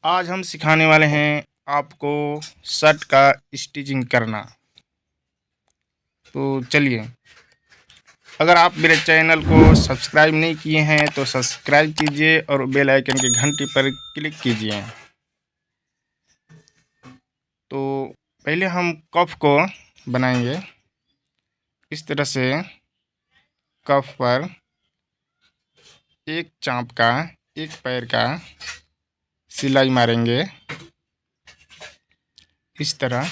आज हम सिखाने वाले हैं आपको शर्ट का स्टिचिंग करना। तो चलिए, अगर आप मेरे चैनल को सब्सक्राइब नहीं किए हैं तो सब्सक्राइब कीजिए और बेल आइकन की घंटी पर क्लिक कीजिए। तो पहले हम कफ को बनाएंगे। इस तरह से कफ पर एक चाँप का, एक पैर का सिलाई मारेंगे। इस तरह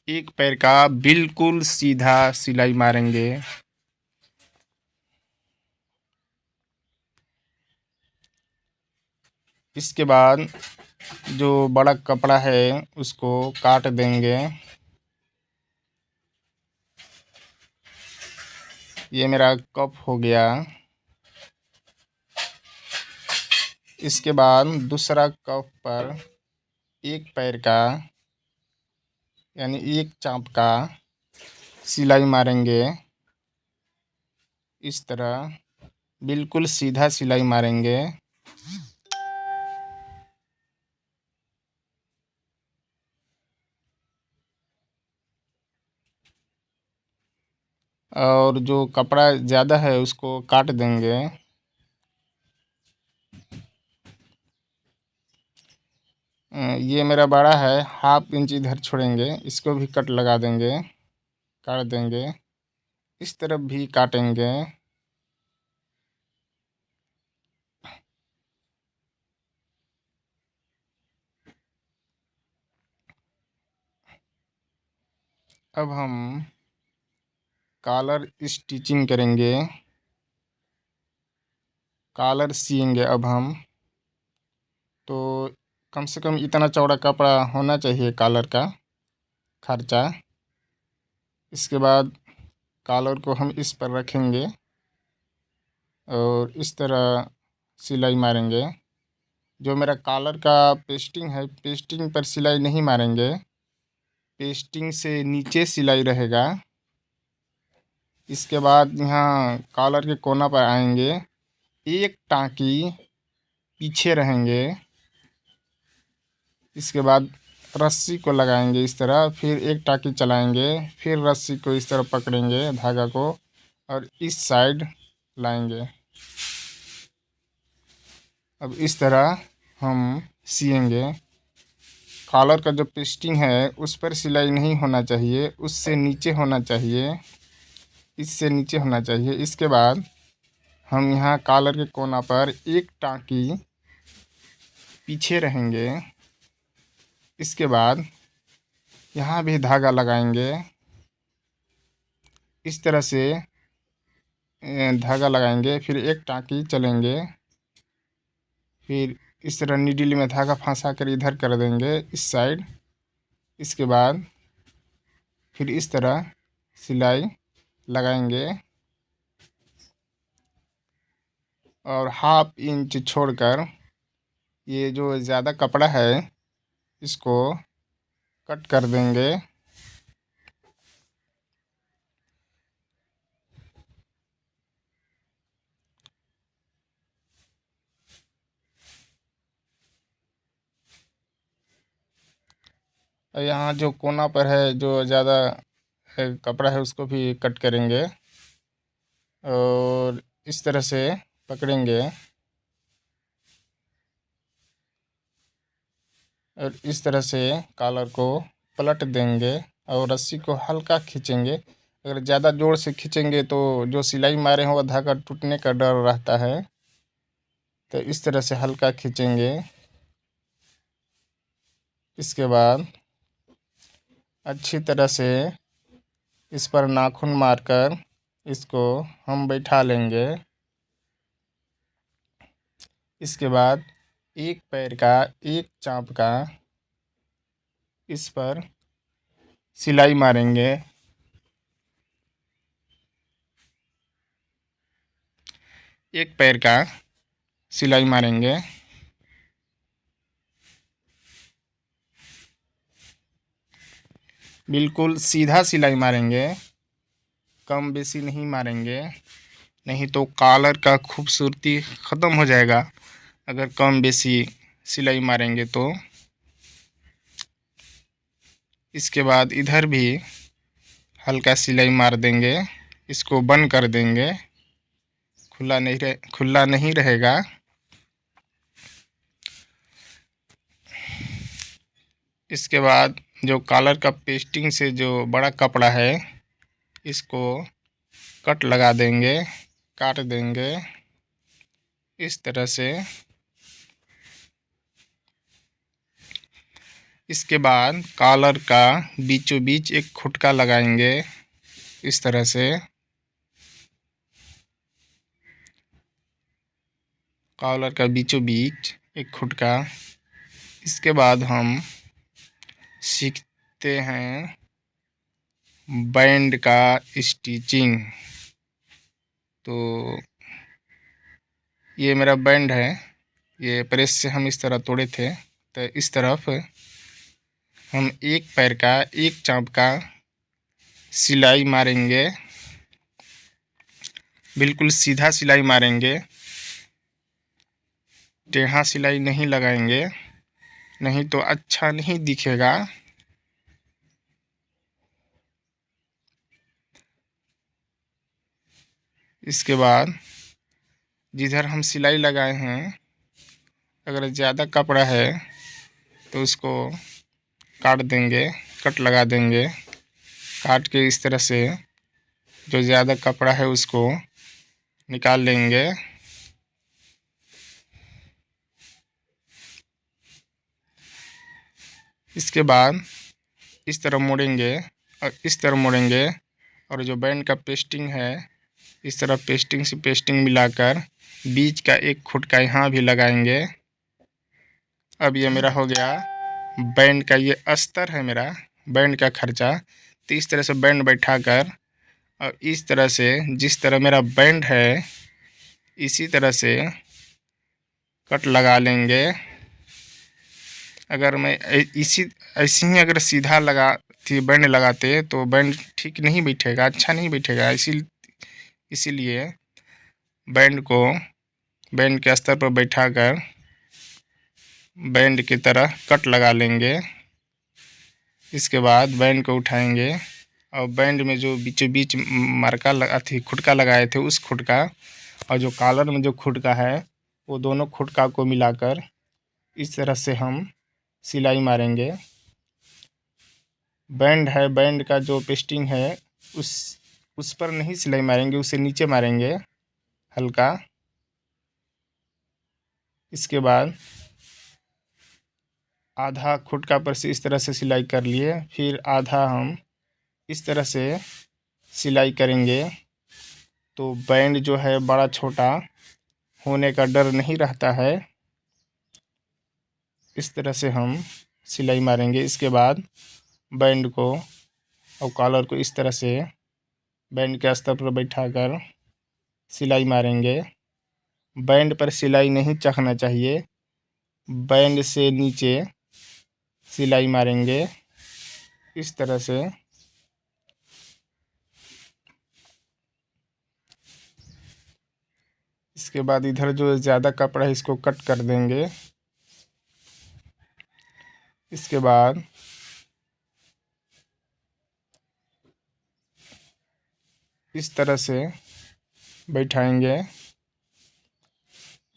एक पैर का बिल्कुल सीधा सिलाई मारेंगे। इसके बाद जो बड़ा कपड़ा है उसको काट देंगे। ये मेरा कप हो गया। इसके बाद दूसरा कप पर एक पैर का यानी एक चाँप का सिलाई मारेंगे। इस तरह बिल्कुल सीधा सिलाई मारेंगे। और जो कपड़ा ज़्यादा है उसको काट देंगे। ये मेरा बड़ा है, हाफ इंच इधर छोड़ेंगे, इसको भी कट लगा देंगे, काट देंगे। इस तरफ भी काटेंगे। अब हम कॉलर स्टिचिंग करेंगे, कॉलर सिएंगे। अब हम तो कम से कम इतना चौड़ा कपड़ा होना चाहिए कॉलर का खर्चा। इसके बाद कॉलर को हम इस पर रखेंगे और इस तरह सिलाई मारेंगे। जो मेरा कॉलर का पेस्टिंग है, पेस्टिंग पर सिलाई नहीं मारेंगे, पेस्टिंग से नीचे सिलाई रहेगा। इसके बाद यहाँ कॉलर के कोना पर आएंगे, एक टाँकी पीछे रहेंगे। इसके बाद रस्सी को लगाएंगे इस तरह, फिर एक टाँकी चलाएंगे, फिर रस्सी को इस तरह पकड़ेंगे धागा को और इस साइड लाएंगे। अब इस तरह हम सिएंगे। कॉलर का जो पेस्टिंग है उस पर सिलाई नहीं होना चाहिए, उससे नीचे होना चाहिए, इससे नीचे होना चाहिए। इसके बाद हम यहाँ कॉलर के कोना पर एक टाँकी पीछे रहेंगे। इसके बाद यहाँ भी धागा लगाएंगे। इस तरह से धागा लगाएंगे, फिर एक टाँकी चलेंगे, फिर इस तरह नीडल में धागा फंसा कर इधर कर देंगे इस साइड। इसके बाद फिर इस तरह सिलाई लगाएंगे और हाफ इंच छोड़कर ये जो ज़्यादा कपड़ा है इसको कट कर देंगे। और यहाँ जो कोना पर है जो ज़्यादा कपड़ा है उसको भी कट करेंगे और इस तरह से पकड़ेंगे और इस तरह से कॉलर को पलट देंगे और रस्सी को हल्का खींचेंगे। अगर ज़्यादा ज़ोर से खींचेंगे तो जो सिलाई मारे हैं वो धागा टूटने का डर रहता है, तो इस तरह से हल्का खींचेंगे। इसके बाद अच्छी तरह से इस पर नाखून मारकर इसको हम बैठा लेंगे। इसके बाद एक पैर का, एक चाँप का इस पर सिलाई मारेंगे। एक पैर का सिलाई मारेंगे। बिल्कुल सीधा सिलाई मारेंगे, कम बेसी नहीं मारेंगे। नहीं तो कॉलर का खूबसूरती ख़त्म हो जाएगा अगर कम बेसी सिलाई मारेंगे तो। इसके बाद इधर भी हल्का सिलाई मार देंगे, इसको बंद कर देंगे, खुला नहीं रहेगा। इसके बाद जो कॉलर का पेस्टिंग से जो बड़ा कपड़ा है इसको कट लगा देंगे, काट देंगे इस तरह से। इसके बाद कॉलर का बीचों बीच एक खुटका लगाएंगे इस तरह से। कॉलर का बीचों बीच एक खुटका। इसके बाद हम सीखते हैं बैंड का स्टिचिंग। तो ये मेरा बैंड है, ये प्रेस से हम इस तरह तोड़े थे। तो इस तरफ हम एक पैर का एक चाँप का सिलाई मारेंगे, बिल्कुल सीधा सिलाई मारेंगे, टेढ़ा सिलाई नहीं लगाएंगे, नहीं तो अच्छा नहीं दिखेगा। इसके बाद जिधर हम सिलाई लगाए हैं अगर ज़्यादा कपड़ा है तो उसको काट देंगे, कट लगा देंगे। काट के इस तरह से जो ज़्यादा कपड़ा है उसको निकाल लेंगे। इसके बाद इस तरह मोड़ेंगे और इस तरह मोड़ेंगे और जो बैंड का पेस्टिंग है इस तरह पेस्टिंग से पेस्टिंग मिलाकर बीच का एक खुटका यहाँ भी लगाएंगे। अब ये मेरा हो गया बैंड का, ये अस्तर है मेरा बैंड का खर्चा। तो इस तरह से बैंड बैठाकर और इस तरह से जिस तरह मेरा बैंड है इसी तरह से कट लगा लेंगे। अगर मैं ऐसे ही अगर सीधा बैंड लगाते तो बैंड ठीक नहीं बैठेगा, अच्छा नहीं बैठेगा। इसीलिए बैंड के स्तर पर बैठाकर बैंड की तरह कट लगा लेंगे। इसके बाद बैंड को उठाएंगे और बैंड में जो बीचों बीच खुटका लगाए थे उस खुटका और जो कॉलर में जो खुटका है वो दोनों खुटका को मिलाकर इस तरह से हम सिलाई मारेंगे। बैंड है, बैंड का जो पेस्टिंग है उस पर नहीं सिलाई मारेंगे, उसे नीचे मारेंगे हल्का। इसके बाद आधा खुटका पर से इस तरह से सिलाई कर लिए, फिर आधा हम इस तरह से सिलाई करेंगे। तो बैंड जो है बड़ा छोटा होने का डर नहीं रहता है। इस तरह से हम सिलाई मारेंगे। इसके बाद बैंड को और कॉलर को इस तरह से बैंड के स्तर पर बैठाकर सिलाई मारेंगे। बैंड पर सिलाई नहीं चखना चाहिए, बैंड से नीचे सिलाई मारेंगे इस तरह से। इसके बाद इधर जो ज़्यादा कपड़ा है इसको कट कर देंगे। इसके बाद इस तरह से बैठाएंगे।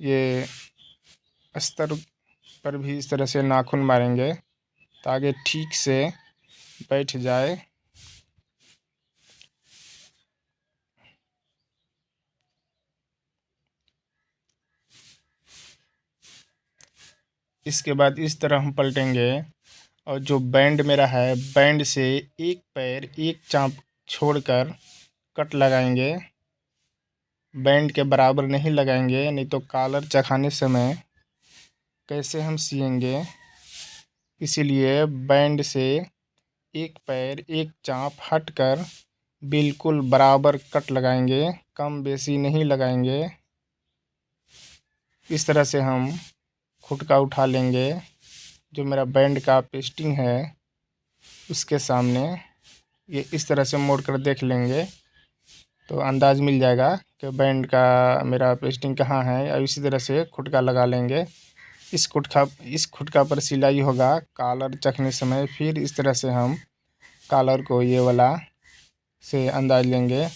ये अस्तर पर भी इस तरह से नाखून मारेंगे ताकि ठीक से बैठ जाए। इसके बाद इस तरह हम पलटेंगे और जो बैंड मेरा है बैंड से एक पैर एक चाँप छोड़कर कट लगाएंगे। बैंड के बराबर नहीं लगाएंगे, नहीं तो कॉलर चखाने समय कैसे हम सिएंगे। इसीलिए बैंड से एक पैर एक चाँप हटकर बिल्कुल बराबर कट लगाएंगे, कम बेसी नहीं लगाएंगे। इस तरह से हम खुटका उठा लेंगे। जो मेरा बैंड का पेस्टिंग है उसके सामने ये इस तरह से मोड़ कर देख लेंगे। तो अंदाज़ मिल जाएगा कि बैंड का मेरा पेस्टिंग कहाँ है। और इसी तरह से खुटका लगा लेंगे। इस खुटका पर सिलाई होगा कॉलर चखने समय। फिर इस तरह से हम कॉलर को ये वाला से अंदाज लेंगे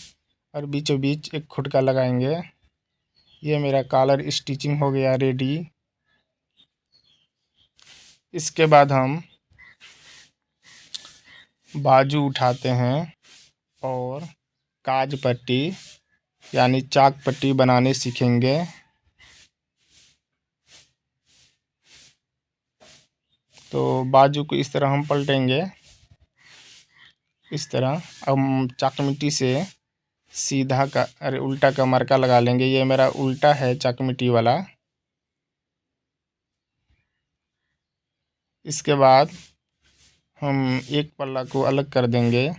और बीचों बीच एक खुटका लगाएंगे। ये मेरा कॉलर स्टिचिंग हो गया रेडी। इसके बाद हम बाजू उठाते हैं और काज पट्टी यानी चाक पट्टी बनाने सीखेंगे। तो बाजू को इस तरह हम पलटेंगे, इस तरह। अब चाकमिटी से सीधा का उल्टा का मार्का लगा लेंगे। ये मेरा उल्टा है चाकमिटी वाला। इसके बाद हम एक पल्ला को अलग कर देंगे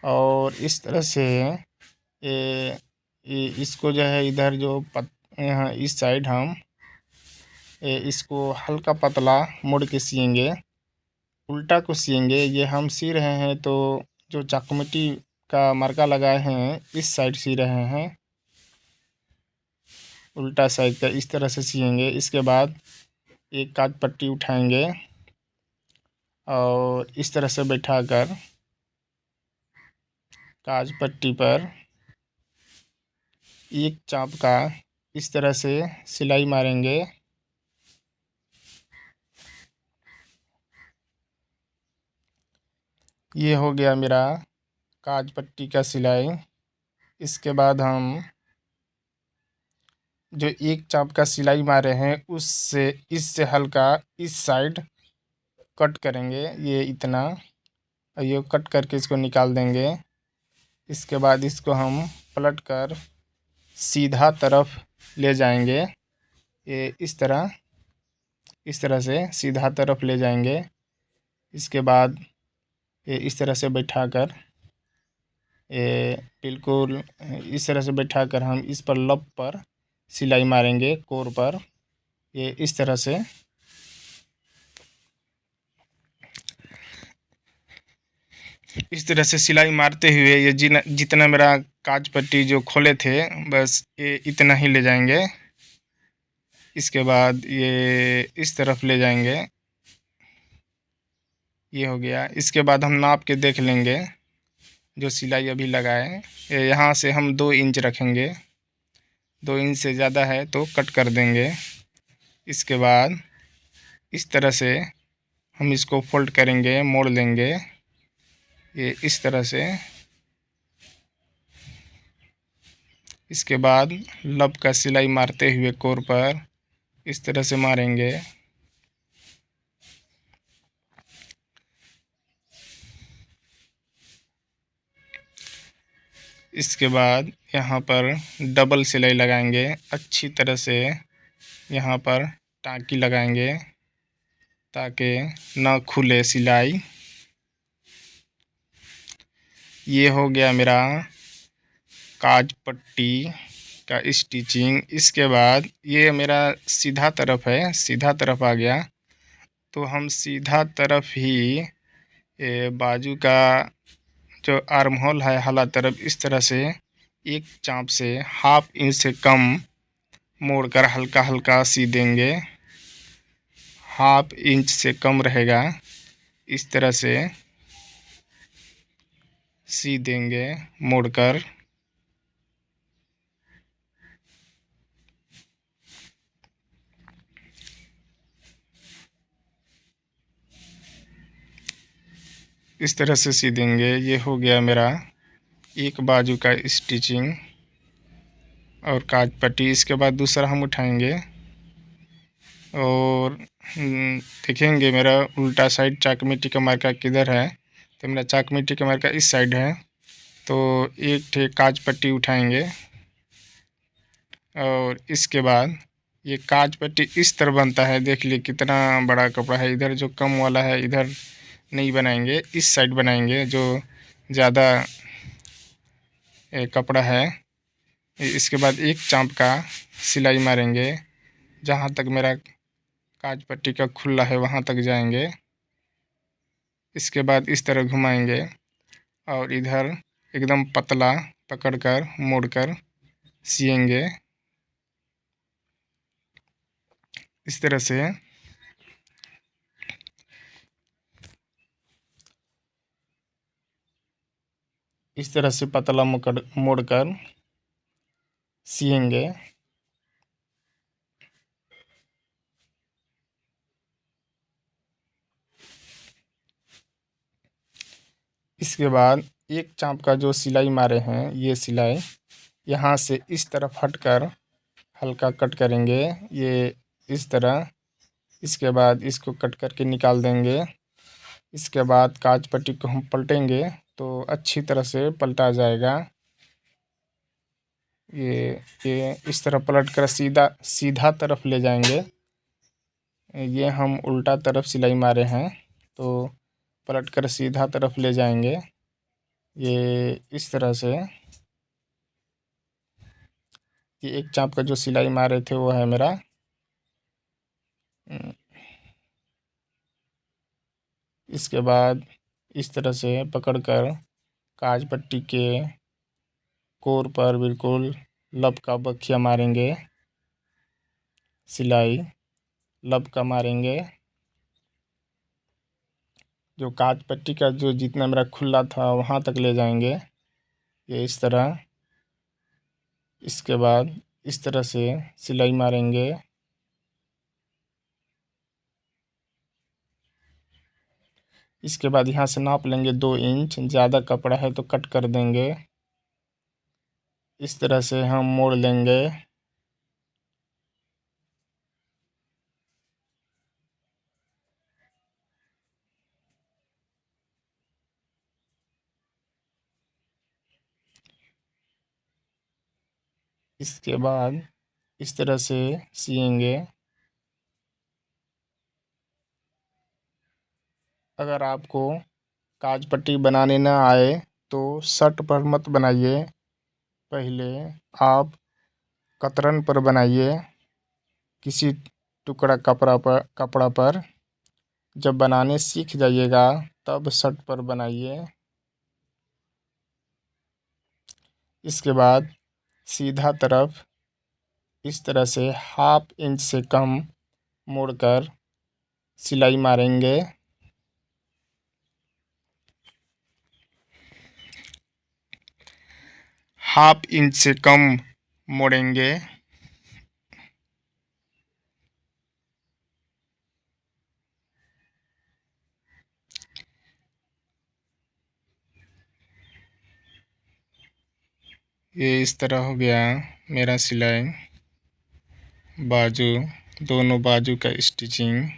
और इस तरह से इसको जो है इधर जो यहाँ इस साइड हम इसको हल्का पतला मोड़ के सिएंगे, उल्टा को सिएंगे। ये हम सी रहे हैं तो जो चाकमिटी का मार्का लगाए हैं इस साइड सी रहे हैं, उल्टा साइड का इस तरह से सिएंगे। इसके बाद एक काज पट्टी उठाएंगे और इस तरह से बैठाकर काज पट्टी पर एक चाप का इस तरह से सिलाई मारेंगे। ये हो गया मेरा काज पट्टी का सिलाई। इसके बाद हम जो एक चाप का सिलाई मारे हैं उससे इससे हल्का इस साइड कट करेंगे, ये इतना। और ये कट करके इसको निकाल देंगे। इसके बाद इसको हम पलट कर सीधा तरफ ले जाएंगे। ये इस तरह से सीधा तरफ ले जाएंगे। इसके बाद ये इस तरह से बैठाकर ये बिल्कुल इस तरह से बैठाकर हम इस पर लब पर सिलाई मारेंगे कोर पर। ये इस तरह से सिलाई मारते हुए ये जितना मेरा काज पट्टी जो खोले थे बस ये इतना ही ले जाएंगे। इसके बाद ये इस तरफ ले जाएंगे, ये हो गया। इसके बाद हम नाप के देख लेंगे जो सिलाई अभी लगाए यहाँ से हम 2 इंच रखेंगे। 2 इंच से ज़्यादा है तो कट कर देंगे। इसके बाद इस तरह से हम इसको फोल्ड करेंगे, मोड़ लेंगे ये इस तरह से। इसके बाद लब का सिलाई मारते हुए कोर पर इस तरह से मारेंगे। इसके बाद यहाँ पर डबल सिलाई लगाएंगे अच्छी तरह से। यहाँ पर टाँकी लगाएंगे ताकि ना खुले सिलाई। ये हो गया मेरा काज पट्टी का स्टिचिंग। इसके बाद ये मेरा सीधा तरफ है, सीधा तरफ आ गया तो हम सीधा तरफ ही ये बाजू का जो आर्म होल है हला तरफ इस तरह से एक चाप से 1/2 इंच से कम मोड़कर हल्का हल्का सी देंगे। 1/2 इंच से कम रहेगा, इस तरह से सी देंगे मोड़कर। इस तरह से सी देंगे। ये हो गया मेरा एक बाजू का स्टिचिंग और काज पट्टी। इसके बाद दूसरा हम उठाएंगे और देखेंगे मेरा उल्टा साइड चाकमिटी का मार्का किधर है। तो मेरा चाकमिटी का मार्का इस साइड है। तो एक ठे काज पट्टी उठाएंगे और इसके बाद ये काज पट्टी इस तरह बनता है। देख लिए कितना बड़ा कपड़ा है। इधर जो कम वाला है इधर नहीं बनाएंगे, इस साइड बनाएंगे जो ज़्यादा कपड़ा है। इसके बाद एक चाँप का सिलाई मारेंगे, जहाँ तक मेरा काज पट्टी का खुला है वहाँ तक जाएंगे। इसके बाद इस तरह घुमाएंगे और इधर एकदम पतला पकड़कर मोड़कर सिएंगे। इस तरह से पतला मोड़कर सिएंगे। इसके बाद एक चाँप का जो सिलाई मारे हैं, ये सिलाई यहाँ से इस तरफ हटकर हल्का कट करेंगे, ये इस तरह। इसके बाद इसको कट करके निकाल देंगे। इसके बाद काज पट्टी को हम पलटेंगे तो अच्छी तरह से पलटा जाएगा। ये इस तरह पलट कर सीधा तरफ ले जाएंगे। ये हम उल्टा तरफ सिलाई मारे हैं तो पलट कर सीधा तरफ ले जाएंगे। ये इस तरह से। ये एक चाँप का जो सिलाई मारे थे वो है मेरा। इसके बाद इस तरह से पकड़कर काज पट्टी के कोर पर बिल्कुल लब का बखिया मारेंगे। सिलाई लब का मारेंगे। जो काज पट्टी का जो जितना मेरा खुला था वहाँ तक ले जाएंगे, ये इस तरह। इसके बाद इस तरह से सिलाई मारेंगे। इसके बाद यहाँ से नाप लेंगे 2 इंच। ज़्यादा कपड़ा है तो कट कर देंगे। इस तरह से हम मोड़ लेंगे। इसके बाद इस तरह से सिएंगे। अगर आपको काज पट्टी बनाने ना आए तो शर्ट पर मत बनाइए, पहले आप कतरन पर बनाइए, किसी कपड़ा पर। जब बनाने सीख जाइएगा तब शर्ट पर बनाइए। इसके बाद सीधा तरफ इस तरह से 1/2 इंच से कम मोड़कर सिलाई मारेंगे। 1/2 इंच से कम मोड़ेंगे। ये इस तरह हो गया मेरा सिलाई। बाजू, दोनों बाजू का स्टिचिंग।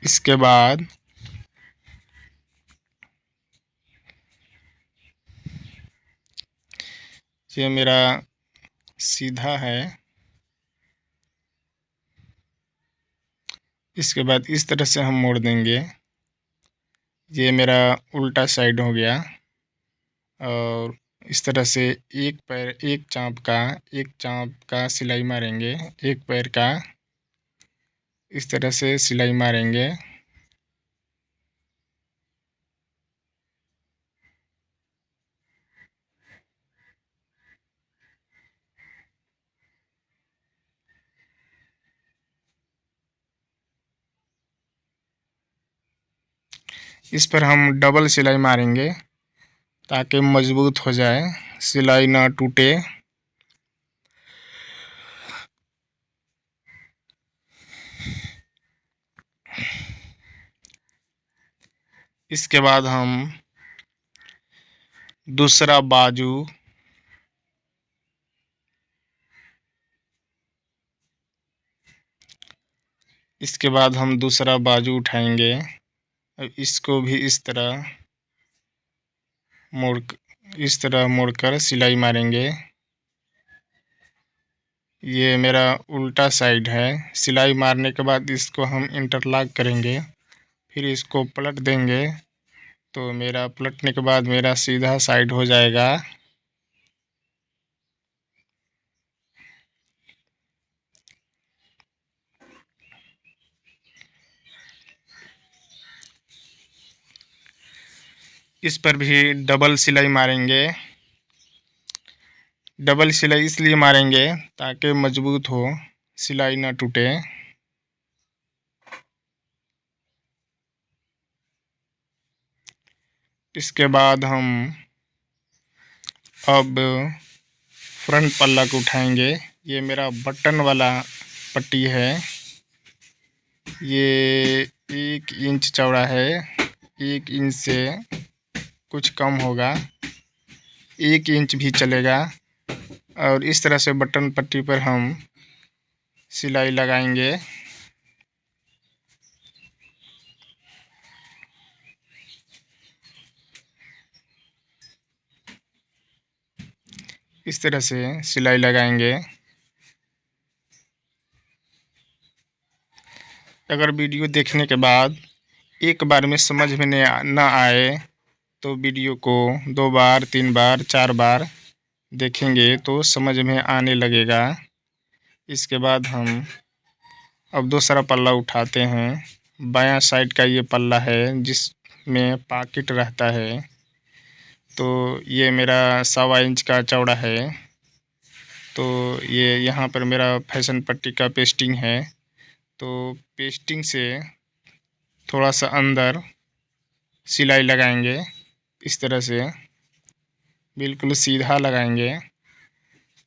इसके बाद ये मेरा सीधा है। इसके बाद इस तरह से हम मोड़ देंगे। ये मेरा उल्टा साइड हो गया। और इस तरह से एक चाँप का सिलाई मारेंगे, एक पैर का इस तरह से सिलाई मारेंगे। इस पर हम डबल सिलाई मारेंगे ताकि मजबूत हो जाए, सिलाई ना टूटे। इसके बाद हम दूसरा बाजू उठाएंगे। अब इसको भी इस तरह मोड़कर सिलाई मारेंगे। ये मेरा उल्टा साइड है। सिलाई मारने के बाद इसको हम इंटरलॉक करेंगे, फिर इसको पलट देंगे तो मेरा पलटने के बाद मेरा सीधा साइड हो जाएगा। इस पर भी डबल सिलाई मारेंगे। डबल सिलाई इसलिए मारेंगे ताकि मजबूत हो, सिलाई ना टूटे। इसके बाद हम अब फ्रंट पल्ला को उठाएंगे। ये मेरा बटन वाला पट्टी है। ये 1 इंच चौड़ा है, 1 इंच से कुछ कम होगा, 1 इंच भी चलेगा। और इस तरह से बटन पट्टी पर हम सिलाई लगाएंगे। इस तरह से सिलाई लगाएंगे। अगर वीडियो देखने के बाद एक बार में समझ में ना आए तो वीडियो को 2 बार, 3 बार, 4 बार देखेंगे तो समझ में आने लगेगा। इसके बाद हम अब दूसरा पल्ला उठाते हैं। बायां साइड का ये पल्ला है जिसमें पॉकेट रहता है। तो ये मेरा 1.25 इंच का चौड़ा है। तो ये यहाँ पर मेरा फैशन पट्टी का पेस्टिंग है। तो पेस्टिंग से थोड़ा सा अंदर सिलाई लगाएंगे। इस तरह से बिल्कुल सीधा लगाएंगे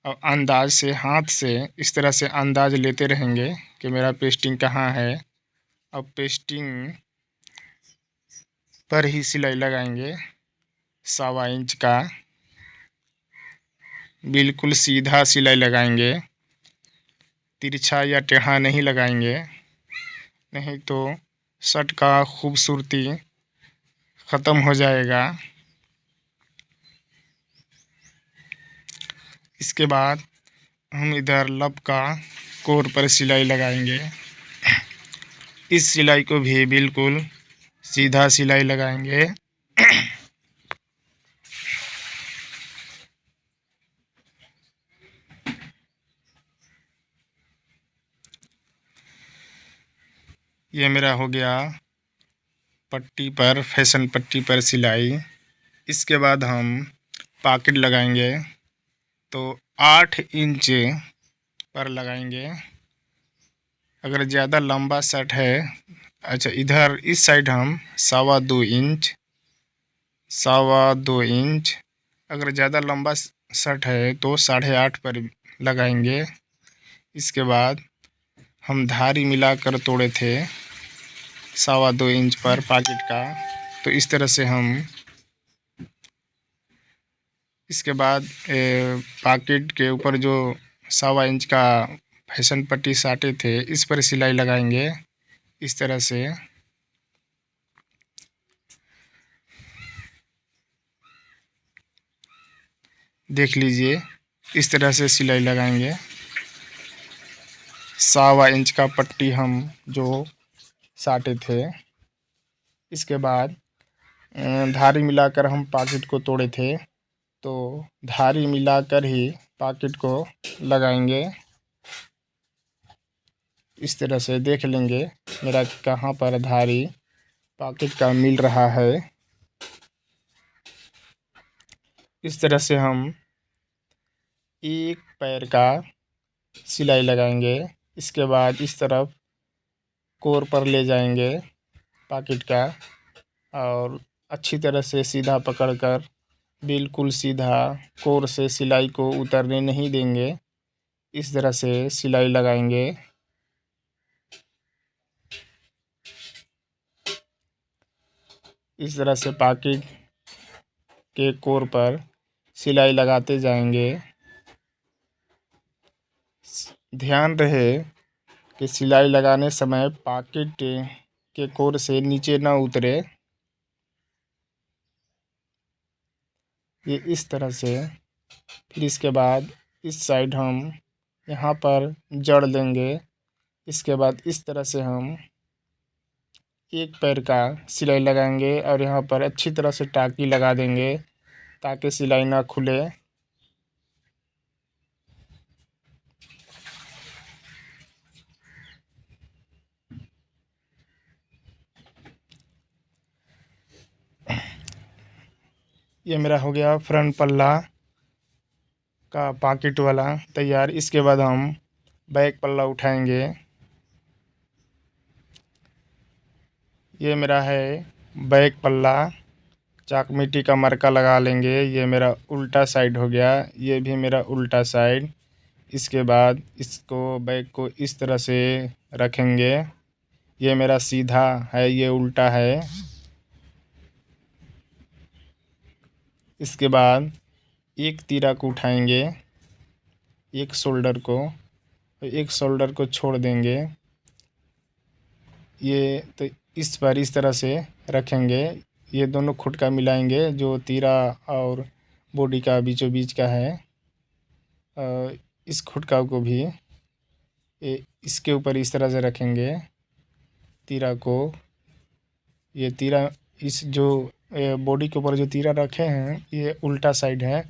और अंदाज से हाथ से इस तरह से अंदाज लेते रहेंगे कि मेरा पेस्टिंग कहाँ है। अब पेस्टिंग पर ही सिलाई लगाएंगे। 1.25 इंच का बिल्कुल सीधा सिलाई लगाएंगे, तिरछा या टेढ़ा नहीं लगाएंगे, नहीं तो शर्ट का खूबसूरती ख़त्म हो जाएगा। इसके बाद हम इधर लब का कोर पर सिलाई लगाएंगे। इस सिलाई को भी बिल्कुल सीधा सिलाई लगाएंगे। ये मेरा हो गया पट्टी पर, फैशन पट्टी पर सिलाई। इसके बाद हम पॉकेट लगाएंगे। तो 8 इंच पर लगाएंगे। अगर ज़्यादा लंबा शर्ट है, अच्छा इधर इस साइड हम 2.25 इंच, 2.25 इंच। अगर ज़्यादा लंबा शर्ट है तो 8.5 पर लगाएंगे। इसके बाद हम धारी मिलाकर तोड़े थे 2.25 इंच पर पॉकेट का। तो इस तरह से हम इसके बाद पॉकेट के ऊपर जो 1.25 इंच का फैशन पट्टी साटे थे इस पर सिलाई लगाएंगे। इस तरह से देख लीजिए, इस तरह से सिलाई लगाएंगे। 1.25 इंच का पट्टी हम जो साटे थे। इसके बाद धारी मिलाकर हम पॉकेट को तोड़े थे। तो धारी मिलाकर ही पॉकेट को लगाएंगे। इस तरह से देख लेंगे मेरा कहाँ पर धारी पॉकेट का मिल रहा है। इस तरह से हम एक पैर का सिलाई लगाएंगे। इसके बाद इस तरफ कोर पर ले जाएंगे पॉकेट का और अच्छी तरह से सीधा पकड़कर बिल्कुल सीधा कोर से सिलाई को उतरने नहीं देंगे। इस तरह से सिलाई लगाएंगे। इस तरह से पॉकेट के कोर पर सिलाई लगाते जाएंगे। ध्यान रहे कि सिलाई लगाने समय पॉकेट के कोर से नीचे ना उतरे। ये इस तरह से। फिर इसके बाद इस साइड हम यहाँ पर जड़ देंगे। इसके बाद इस तरह से हम एक पैर का सिलाई लगाएंगे और यहाँ पर अच्छी तरह से टाँकी लगा देंगे ताकि सिलाई ना खुले। ये मेरा हो गया फ्रंट पल्ला का पॉकेट वाला तैयार। इसके बाद हम बैक पल्ला उठाएंगे। ये मेरा है बैक पल्ला। चाक मिट्टी का मरका लगा लेंगे। ये मेरा उल्टा साइड हो गया, ये भी मेरा उल्टा साइड। इसके बाद इसको बैक को इस तरह से रखेंगे। ये मेरा सीधा है, ये उल्टा है। इसके बाद एक तीरा को उठाएंगे, एक शोल्डर को, एक शोल्डर को छोड़ देंगे। ये तो इस पर इस तरह से रखेंगे। ये दोनों खुटका मिलाएंगे जो तीरा और बॉडी का बीचों बीच का है। इस खुटका को भी इसके ऊपर इस तरह से रखेंगे तीरा को। ये तीरा इस जो बॉडी के ऊपर जो तीरा रखे हैं ये उल्टा साइड है।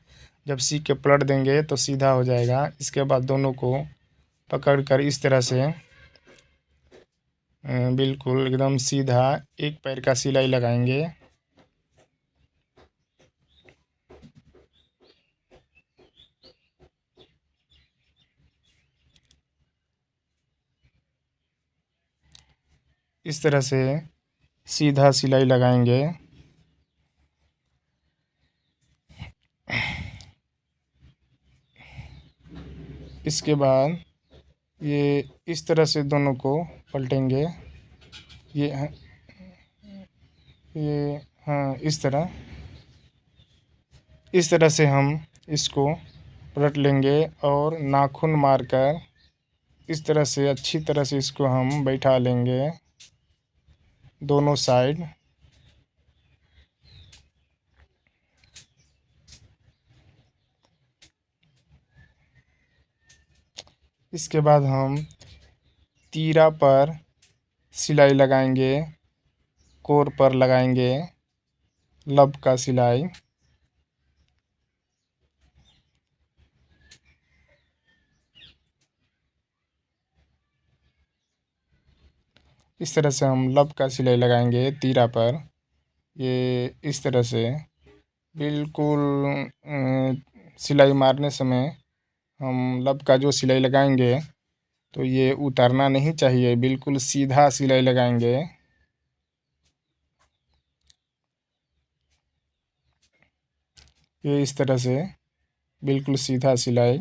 जब सीख के पलट देंगे तो सीधा हो जाएगा। इसके बाद दोनों को पकड़ कर इस तरह से बिल्कुल एकदम सीधा एक पैर का सिलाई लगाएंगे। इस तरह से सीधा सिलाई लगाएंगे। इसके बाद ये इस तरह से दोनों को पलटेंगे। ये हाँ इस तरह से हम इसको पलट लेंगे और नाखून मारकर इस तरह से अच्छी तरह से इसको हम बैठा लेंगे दोनों साइड। इसके बाद हम तीरा पर सिलाई लगाएंगे, कोर पर लगाएंगे लब का सिलाई। इस तरह से हम लब का सिलाई लगाएंगे तीरा पर। ये इस तरह से बिल्कुल सिलाई मारने समय हम लब का जो सिलाई लगाएंगे तो ये उतरना नहीं चाहिए, बिल्कुल सीधा सिलाई लगाएंगे। ये इस तरह से बिल्कुल सीधा सिलाई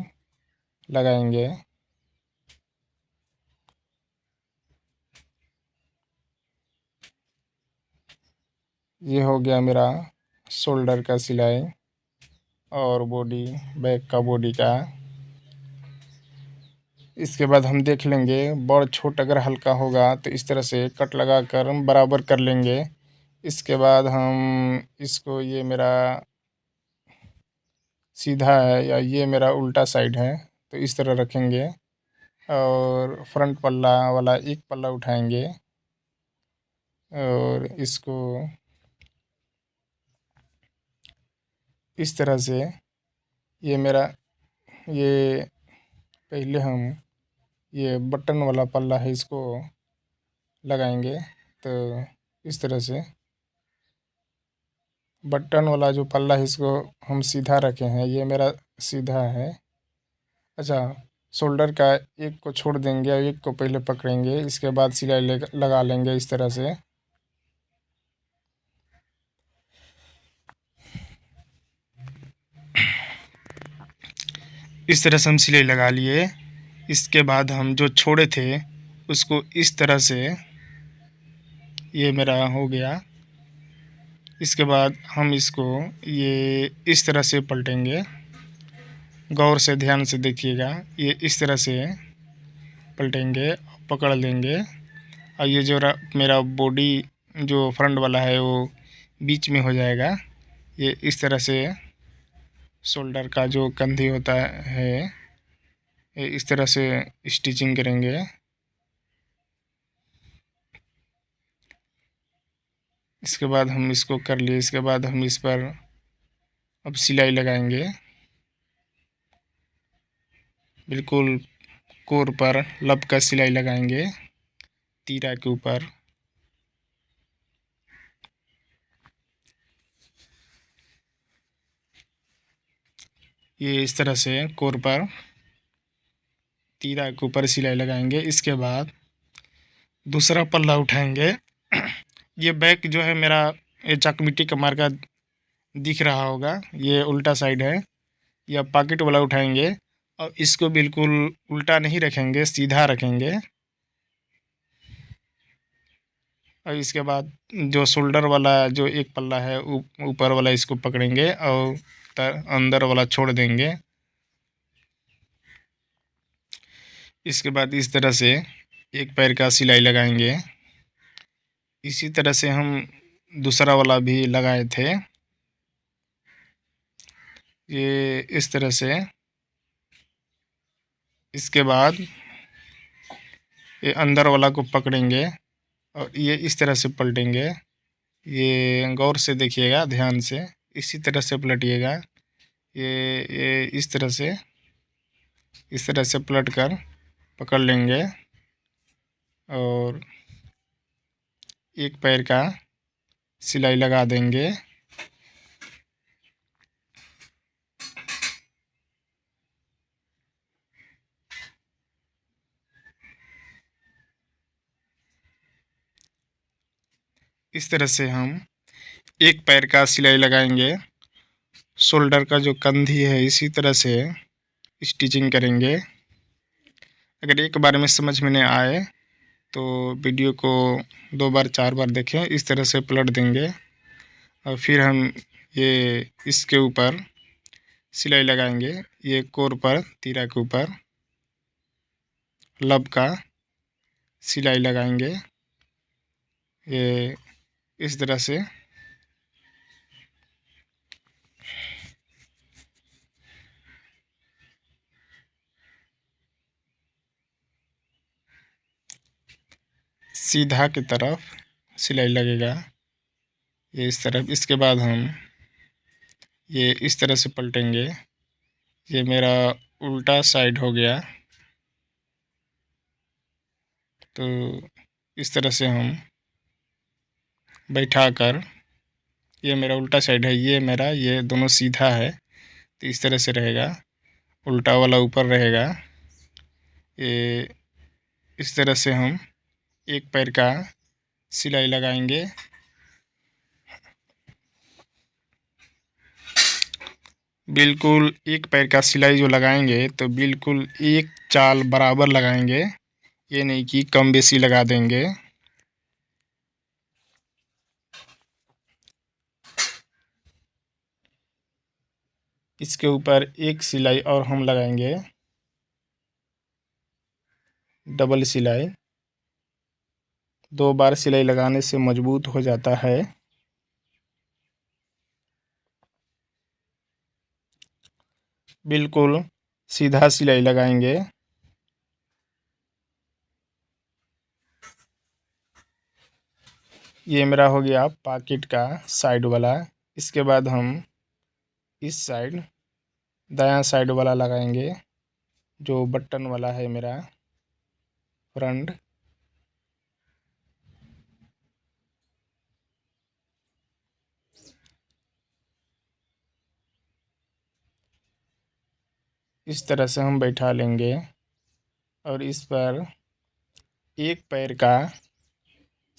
लगाएंगे। ये हो गया मेरा शोल्डर का सिलाई और बॉडी बैक का बॉडी का। इसके बाद हम देख लेंगे बड़ छोट अगर हल्का होगा तो इस तरह से कट लगा कर हम बराबर कर लेंगे। इसके बाद हम इसको ये मेरा सीधा है या ये मेरा उल्टा साइड है तो इस तरह रखेंगे और फ्रंट पल्ला वाला एक पल्ला उठाएंगे और इसको इस तरह से ये मेरा ये पहले हम ये बटन वाला पल्ला है इसको लगाएंगे। तो इस तरह से बटन वाला जो पल्ला है इसको हम सीधा रखे हैं, ये मेरा सीधा है। अच्छा, शोल्डर का एक को छोड़ देंगे और एक को पहले पकड़ेंगे। इसके बाद सिलाई लगा लेंगे इस तरह से। इस तरह से हम सिलाई लगा लिए। इसके बाद हम जो छोड़े थे उसको इस तरह से ये मेरा हो गया। इसके बाद हम इसको ये इस तरह से पलटेंगे। गौर से ध्यान से देखिएगा, ये इस तरह से पलटेंगे, पकड़ लेंगे और ये जो मेरा बॉडी जो फ्रंट वाला है वो बीच में हो जाएगा। ये इस तरह से शोल्डर का जो कंधी होता है ये इस तरह से स्टिचिंग करेंगे। इसके बाद हम इसको कर लिए। इसके बाद हम इस पर अब सिलाई लगाएंगे बिल्कुल कोर पर लब का सिलाई लगाएंगे तीरा के ऊपर। ये इस तरह से कोर पर तीरा के ऊपर सिलाई लगाएंगे। इसके बाद दूसरा पल्ला उठाएंगे। ये बैक जो है मेरा, ये चकमिट्टी का मार्का दिख रहा होगा, ये उल्टा साइड है। या पॉकेट वाला उठाएंगे और इसको बिल्कुल उल्टा नहीं रखेंगे, सीधा रखेंगे। और इसके बाद जो शोल्डर वाला जो एक पल्ला है ऊपर वाला, इसको पकड़ेंगे और अंदर वाला छोड़ देंगे। इसके बाद इस तरह से एक पैर का सिलाई लगाएंगे। इसी तरह से हम दूसरा वाला भी लगाए थे। ये इस तरह से। इसके बाद ये अंदर वाला को पकड़ेंगे और ये इस तरह से पलटेंगे। ये गौर से देखिएगा, ध्यान से, इसी तरह से पलटिएगा। ये इस तरह से पलट कर पकड़ लेंगे और एक पैर का सिलाई लगा देंगे। इस तरह से हम एक पैर का सिलाई लगाएंगे। शोल्डर का जो कंधी है इसी तरह से स्टिचिंग करेंगे। अगर एक बार में समझ में नहीं आए तो वीडियो को 2 बार 4 बार देखें। इस तरह से पलट देंगे और फिर हम ये इसके ऊपर सिलाई लगाएंगे। ये कोर पर तीरा के ऊपर लब का सिलाई लगाएंगे। ये इस तरह से। सीधा की तरफ सिलाई लगेगा, ये इस तरफ। इसके बाद हम ये इस तरह से पलटेंगे। ये मेरा उल्टा साइड हो गया, तो इस तरह से हम बैठा कर, ये मेरा उल्टा साइड है, ये मेरा, ये दोनों सीधा है, तो इस तरह से रहेगा। उल्टा वाला ऊपर रहेगा। ये इस तरह से हम एक पैर का सिलाई लगाएंगे। बिल्कुल एक पैर का सिलाई जो लगाएंगे तो बिल्कुल एक चाल बराबर लगाएंगे, ये नहीं कि कम बेसी लगा देंगे। इसके ऊपर एक सिलाई और हम लगाएंगे, डबल सिलाई। 2 बार सिलाई लगाने से मजबूत हो जाता है। बिल्कुल सीधा सिलाई लगाएंगे। ये मेरा हो गया पॉकेट का साइड वाला। इसके बाद हम इस साइड दायां साइड वाला लगाएंगे, जो बटन वाला है मेरा फ्रंट। इस तरह से हम बैठा लेंगे और इस पर एक पैर का